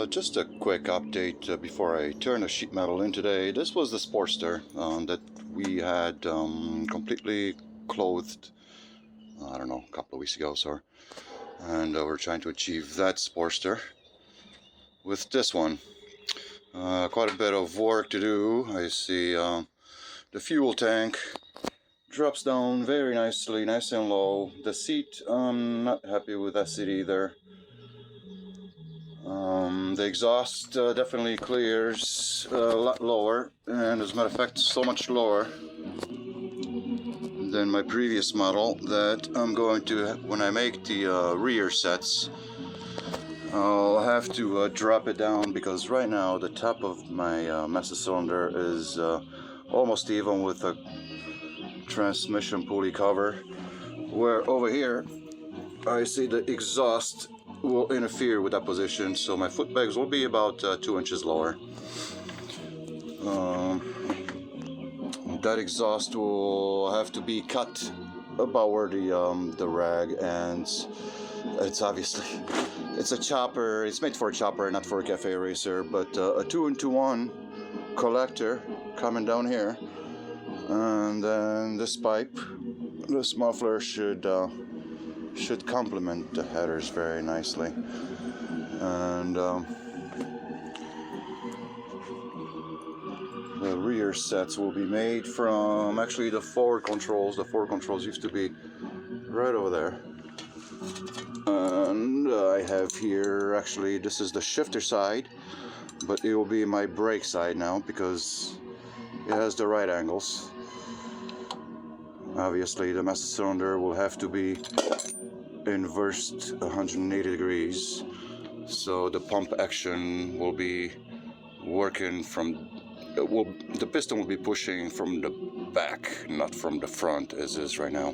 Just a quick update before I turn the sheet metal in today. This was the Sportster that we had completely clothed, I don't know, a couple of weeks ago, sorry. And we're trying to achieve that Sportster with this one. Quite a bit of work to do. I see the fuel tank drops down very nicely, nice and low. The seat, I'm not happy with that seat either. The exhaust definitely clears a lot lower, and as a matter of fact, so much lower than my previous model that I'm going to, when I make the rear sets, I'll have to drop it down, because right now the top of my master cylinder is almost even with a transmission pulley cover, where over here I see the exhaust will interfere with that position, so my foot pegs will be about 2 inches lower. That exhaust will have to be cut about where the rag ends. It's obviously, it's a chopper, it's made for a chopper, not for a cafe racer, but a 2-in-1 collector coming down here, and then this pipe, this muffler should complement the headers very nicely. And the rear sets will be made from, actually, the forward controls. The forward controls used to be right over there. And I have here, actually, this is the shifter side, but it will be my brake side now because it has the right angles. Obviously, the master cylinder will have to be inversed 180 degrees, so the pump action will be working from, the piston will be pushing from the back, not from the front as is right now.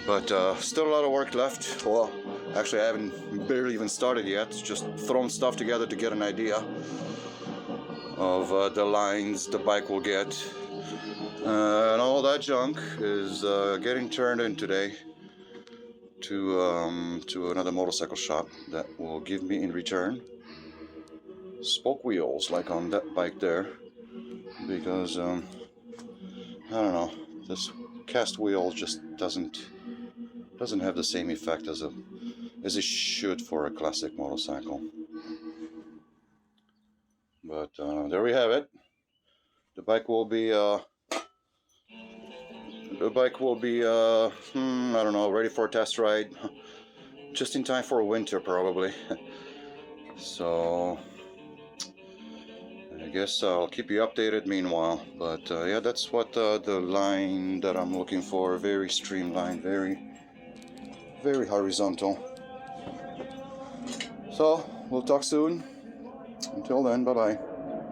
But still a lot of work left. Well, actually I haven't barely even started yet, just thrown stuff together to get an idea of the lines the bike will get. And all that junk is getting turned in today to another motorcycle shop that will give me in return spoke wheels like on that bike there, because I don't know, this cast wheel just doesn't have the same effect as it should for a classic motorcycle. But there we have it. The bike will be I don't know, ready for a test ride just in time for winter probably. So I guess I'll keep you updated meanwhile. But yeah, that's what the line that I'm looking for. Very streamlined, very horizontal. So we'll talk soon. Until then, bye bye.